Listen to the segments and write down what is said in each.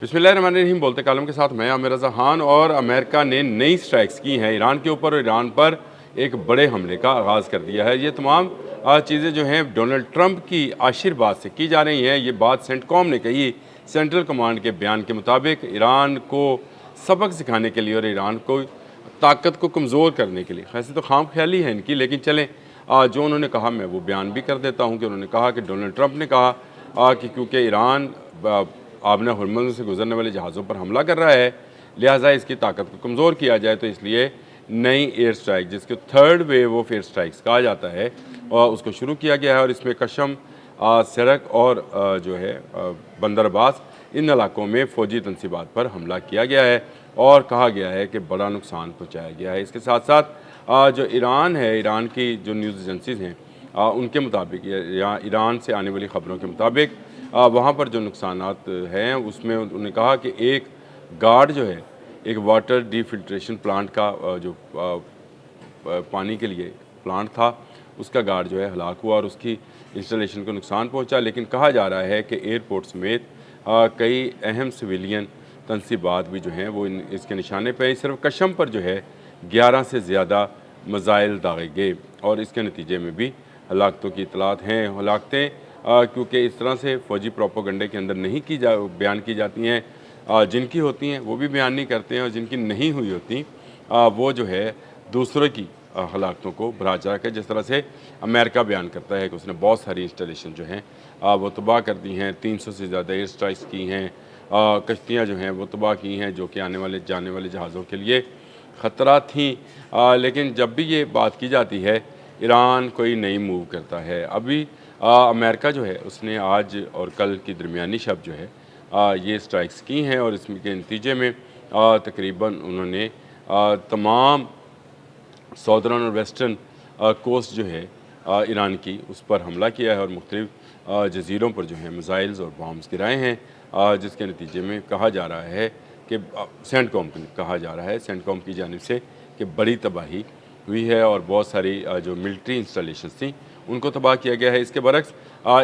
बिस्मिल्लाहिर्रहमानिर्रहीम बोलते कालम के साथ मैं आमिर रज़ा खान। और अमेरिका ने नई स्ट्राइक्स की हैं ईरान के ऊपर और ईरान पर एक बड़े हमले का आगाज़ कर दिया है। ये तमाम चीज़ें जो हैं डोनाल्ड ट्रंप की आशीर्वाद से की जा रही हैं। ये बात सेंटकॉम ने कही। सेंट्रल कमांड के बयान के मुताबिक ईरान को सबक सिखाने के लिए और ईरान को ताकत को कमज़ोर करने के लिए, वैसे तो खाम ख्याली है इनकी, लेकिन चलें जो उन्होंने कहा मैं वो बयान भी कर देता हूँ कि उन्होंने कहा कि डोनाल्ड ट्रंप ने कहा कि क्योंकि ईरान आबना हरमुज़ से गुजरने वाले जहाज़ों पर हमला कर रहा है, लिहाजा इसकी ताकत को कमज़ोर किया जाए, तो इसलिए नई एयर स्ट्राइक जिसको third wave of air strikes कहा जाता है उसको शुरू किया गया है। और इसमें कशम, सरक और जो है बंदर अब्बास, इन इलाकों में फ़ौजी तनसीबात पर हमला किया गया है और कहा गया है कि बड़ा नुकसान पहुँचाया गया है। इसके साथ साथ जो ईरान है, ईरान की जो न्यूज़ एजेंसीज़ हैं उनके मुताबिक या ईरान से आने वाली ख़बरों के मुताबिक वहाँ पर जो नुकसानात हैं उसमें उन्होंने कहा कि एक गार्ड जो है, एक वाटर डिफिल्ट्रेशन प्लांट का जो पानी के लिए प्लांट था, उसका गार्ड जो है हलाक हुआ और उसकी इंस्टॉलेशन को नुकसान पहुंचा। लेकिन कहा जा रहा है कि एयरपोर्ट समेत कई अहम सिविलियन तनसीबात भी जो हैं वो इसके निशाने पर। सिर्फ कशम पर जो है 11 से ज़्यादा मज़ाइल दागे गए और इसके नतीजे में भी हलाकतों की इतलात हैं। हलाकतें क्योंकि इस तरह से फ़ौजी प्रोपोगंडे के अंदर नहीं बयान की जाती हैं, जिनकी होती हैं वो भी बयान नहीं करते हैं और जिनकी नहीं हुई होती वो जो है दूसरों की हलाकतों को बरा चढ़ा के, जिस तरह से अमेरिका बयान करता है कि उसने बहुत सारी इंस्टॉलेशन जो हैं वो तबाह कर दी हैं, 300 से ज़्यादा एयर स्ट्राइक्स की हैं, कश्तियाँ जो हैं वो तबाह की हैं जो कि आने वाले जाने वाले जहाज़ों के लिए ख़तरा थी। लेकिन जब भी ये बात की जाती है ईरान कोई नई मूव करता है। अभी अमेरिका जो है उसने आज और कल की दरमियानी शब जो है ये स्ट्राइक्स की हैं और इसमें के नतीजे में तकरीबन उन्होंने तमाम सौदर्न और वेस्टर्न कोस्ट जो है ईरान की, उस पर हमला किया है और मुख्तलिफ जजीरों पर जो है मिसाइल्स और बॉम्ब्स गिराए हैं, जिसके नतीजे में कहा जा रहा है कि सेंटकॉम को कहा जा रहा है, सेंटकॉम की जानिब से, कि बड़ी तबाही हुई है और बहुत सारी जो मिलिट्री इंस्टॉलेशंस थी उनको तबाह किया गया है। इसके बरक्स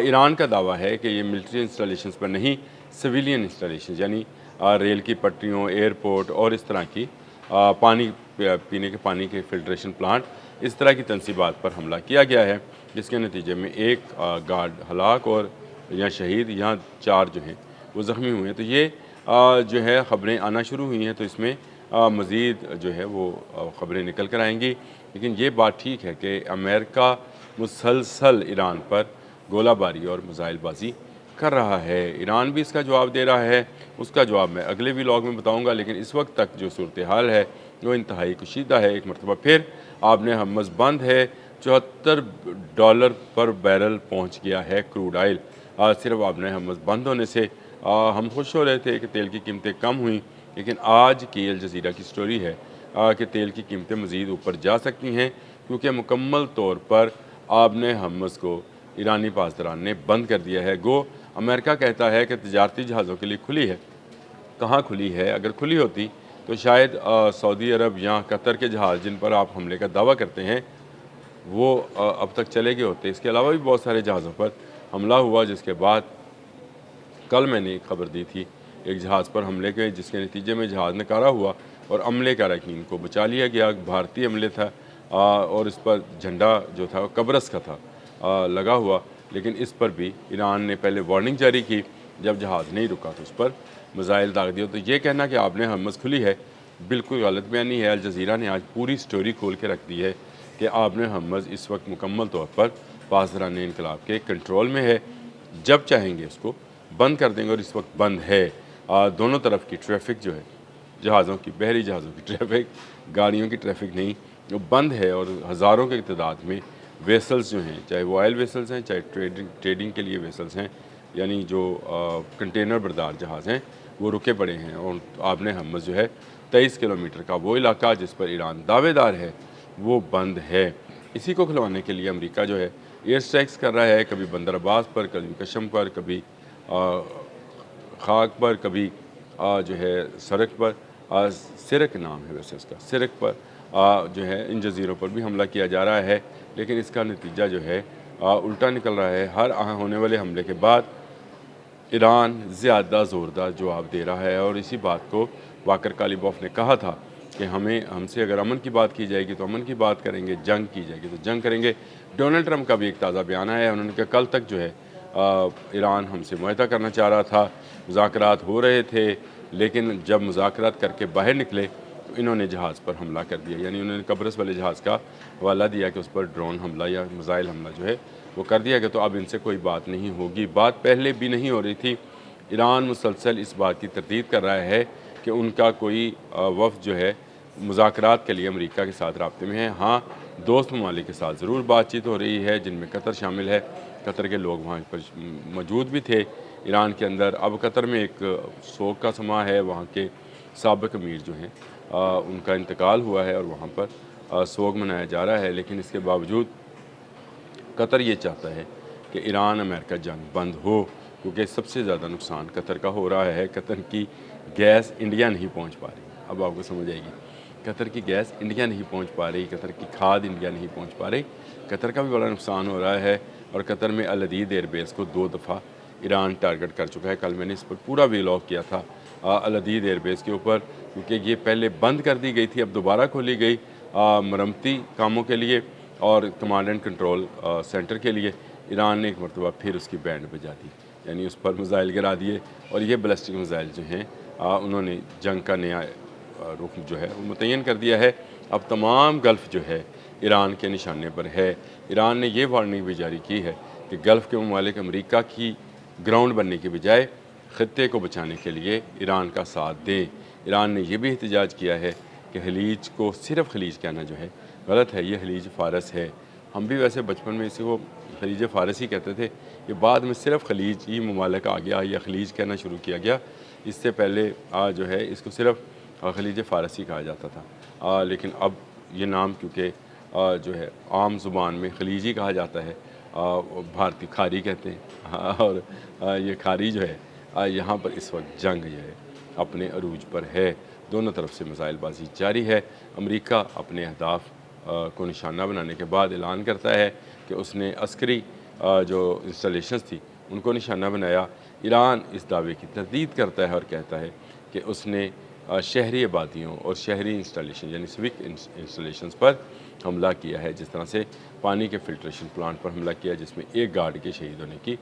ईरान का दावा है कि ये मिलिट्री इंस्टॉलेशंस पर नहीं, सिविलियन इंस्टॉलेशंस यानी रेल की पटरियों, एयरपोर्ट और इस तरह की पानी पीने के पानी के फ़िल्ट्रेशन प्लांट, इस तरह की तनसीबात पर हमला किया गया है, जिसके नतीजे में एक गार्ड हलाक और या शहीद, यहाँ 4 जो हैं वो ज़ख्मी हुए हैं। तो ये जो है ख़बरें आना शुरू हुई हैं, तो इसमें मज़ीद जो है वो ख़बरें निकल कर आएँगी। लेकिन ये बात ठीक है कि अमेरिका मुसलसल ईरान पर गोलाबारी और मिसाइलबाजी कर रहा है। ईरान भी इसका जवाब दे रहा है, उसका जवाब मैं अगले व्लॉग में बताऊंगा। लेकिन इस वक्त तक जो सूरत हाल है वो इंतहाई कशीदा है। एक मरतबा फिर आपने हमस बंद है, $74 पर बैरल पहुंच गया है क्रूड आयल। सिर्फ आपने हमस बंद होने से हम खुश हो रहे थे कि तेल की कीमतें कम हुई, लेकिन आज की अल जज़ीरा की स्टोरी है कि तेल की कीमतें मज़ीद ऊपर जा सकती हैं, क्योंकि मुकम्मल तौर पर आपने हमस को ईरानी पासदारान ने बंद कर दिया है। गो अमेरिका कहता है कि तजारती जहाज़ों के लिए खुली है, कहाँ खुली है? अगर खुली होती तो शायद सऊदी अरब या कतर के जहाज़ जिन पर आप हमले का दावा करते हैं वो अब तक चले गए होते। इसके अलावा भी बहुत सारे जहाज़ों पर हमला हुआ, जिसके बाद कल मैंने एक खबर दी थी एक जहाज़ पर हमले के, जिसके नतीजे में जहाज़ नकारा हुआ और अमले का रकीन को बचा लिया गया। भारतीय अमले था और इस पर झंडा जो था कब्रस का था लगा हुआ। लेकिन इस पर भी ईरान ने पहले वार्निंग जारी की, जब जहाज़ नहीं रुका तो उस पर मिसाइल दाग दिया। तो ये कहना कि आपने हमस खुली है, बिल्कुल गलत बयानी है। अल जज़ीरा ने आज पूरी स्टोरी खोल के रख दी है कि आपने हमस इस वक्त मुकम्मल तौर पर पासदारान इनकलाब के कंट्रोल में है, जब चाहेंगे उसको बंद कर देंगे और इस वक्त बंद है। दोनों तरफ की ट्रैफिक जो है, जहाज़ों की, बहरी जहाज़ों की ट्रैफिक, गाड़ियों की ट्रैफिक नहीं, वो बंद है। और हज़ारों की तादाद में वेसल्स जो हैं, चाहे वो ऑयल वेसल्स हैं, चाहे ट्रेडिंग के लिए वेसल्स हैं, यानी जो कंटेनर बरदार जहाज़ हैं, वो रुके पड़े हैं। और आपने हमस जो है 23 किलोमीटर का वो इलाका जिस पर ईरान दावेदार है वो बंद है। इसी को खुलवाने के लिए अमेरिका जो है एयर स्ट्राइक्स कर रहा है, कभी बंदर अब्बास पर, कभी कशम पर, कभी खाक पर, कभी जो है सरक पर, सिरक नाम है वैसे उसका, सिरक पर जो है इन जजीरों पर भी हमला किया जा रहा है। लेकिन इसका नतीजा जो है उल्टा निकल रहा है। हर होने वाले हमले के बाद ईरान ज़्यादा ज़ोरदार जवाब दे रहा है और इसी बात को वाकर कालिबॉफ ने कहा था कि हमसे अगर अमन की बात की जाएगी तो अमन की बात करेंगे, जंग की जाएगी तो जंग करेंगे। डोनाल्ड ट्रंप का भी एक ताज़ा बयान आया है, उन्होंने कहा कल तक जो है ईरान हमसे मुआहदा करना चाह रहा था, मुज़ाकरात हो रहे थे, लेकिन जब मुज़ाकरात करके बाहर निकले तो इन्होंने जहाज़ पर हमला कर दिया। यानी उन्होंने कब्रस वाले जहाज़ का हवाला दिया कि उस पर ड्रोन हमला या मिसाइल हमला जो है वो कर दिया गया, तो अब इनसे कोई बात नहीं होगी। बात पहले भी नहीं हो रही थी। ईरान मुसलसल इस बात की तरदीद कर रहा है कि उनका कोई वफ़द जो है मुज़ाकरात के लिए अमेरिका के साथ राब्ते में है। हाँ, दोस्त ममालिक के साथ ज़रूर बातचीत हो रही है, जिनमें कतर शामिल है। कतर के लोग वहाँ पर मौजूद भी थे ईरान के अंदर। अब कतर में एक सोग का समा है, वहाँ के साबिक़ अमीर जो हैं उनका इंतकाल हुआ है और वहाँ पर सोग मनाया जा रहा है। लेकिन इसके बावजूद कतर ये चाहता है कि ईरान अमेरिका जंग बंद हो, क्योंकि सबसे ज़्यादा नुकसान कतर का हो रहा है। कतर की गैस इंडिया नहीं पहुंच पा रही, अब आपको समझ आएगी। कतर की गैस इंडिया नहीं पहुंच पा रही, कतर की खाद इंडिया नहीं पहुंच पा रही। कतर का भी बड़ा नुकसान हो रहा है और कतर में अल अदीद एयरबेस को 2 दफ़ा ईरान टारगेट कर चुका है। कल मैंने इस पर पूरा व्लॉग किया था अल अदीद एयरबेस के ऊपर, क्योंकि ये पहले बंद कर दी गई थी, अब दोबारा खोली गई मरम्मती कामों के लिए और कमांड एंड कंट्रोल सेंटर के लिए। ईरान ने एक मरतबा फिर उसकी बैंड बजा दी, यानी उस पर मिसाइल गिरा दिए और ये बैलिस्टिक मिसाइल जो हैं उन्होंने जंग का नया रुख जो है वो मुतय्यन कर दिया है। अब तमाम गल्फ़ जो है ईरान के निशाने पर है। ईरान ने ये वार्निंग भी जारी की है कि गल्फ़ के ममालिक अमेरिका की ग्राउंड बनने के बजाय ख़त्े को बचाने के लिए ईरान का साथ दें। ईरान ने यह भी एहतजाज किया है कि खलीज को सिर्फ़ खलीज कहना जो है गलत है, ये खलीज फ़ारस है। हम भी वैसे बचपन में इसी को खलीज फ़ारस ही कहते थे, ये बाद में सिर्फ़ खलीज ही ममालिक आ गया या खलीज कहना शुरू किया गया। इससे पहले जो है इसको सिर्फ़ खलीज फ़ारस ही कहा जाता था, लेकिन अब ये नाम क्योंकि जो है आम ज़ुबान में खलीज ही कहा जाता है, भारतीय खारी कहते हैं। और ये खारी जो है यहाँ पर इस वक्त जंग जो है अपने अरूज पर है। दोनों तरफ से मिसाइलबाजी जारी है। अमेरिका अपने अहदाफ को निशाना बनाने के बाद ऐलान करता है कि उसने अस्करी जो इंस्टॉलेशंस थी उनको निशाना बनाया। ईरान इस दावे की तरदीद करता है और कहता है कि उसने शहरी आबादियों और शहरी इंस्टॉलेशन यानी सिविक इंस्टॉलेशंस पर हमला किया है, जिस तरह से पानी के फिल्ट्रेशन प्लांट पर हमला किया जिसमें एक गार्ड के शहीद होने की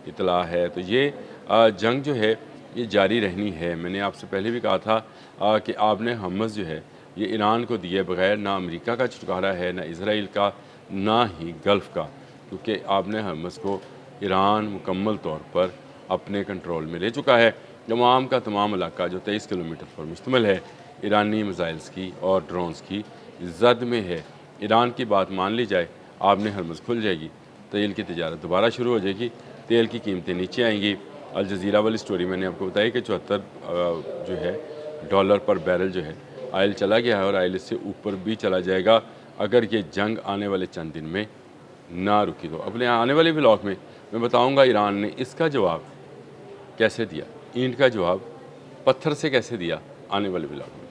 इतला है। तो ये जंग जो है ये जारी रहनी है। मैंने आपसे पहले भी कहा था कि आपने हमस जो है ये ईरान को दिए बगैर ना अमेरिका का छुटकारा है, ना इसराइल का, ना ही गल्फ़ का, क्योंकि आपने हमस को ईरान मुकम्मल तौर पर अपने कंट्रोल में ले चुका है। तमाम का तमाम इलाका जो 23 किलोमीटर पर मुश्तमिल है ईरानी मिसाइल्स की और ड्रोन्स की जद में है। ईरान की बात मान ली जाए, आपने हरमज़ खुल जाएगी, तेल की तजारत दोबारा शुरू हो जाएगी, तेल की कीमतें नीचे आएंगी। अल जज़ीरा वाली स्टोरी मैंने आपको बताई कि 74 जो है डॉलर पर बैरल जो है आयल चला गया है और आयल इससे ऊपर भी चला जाएगा अगर ये जंग आने वाले चंद दिन में ना रुकी। तो अपने आने वाले व्लॉग में मैं बताऊंगा ईरान ने इसका जवाब कैसे दिया, ईंट का जवाब पत्थर से कैसे दिया, आने वाले व्लॉग में।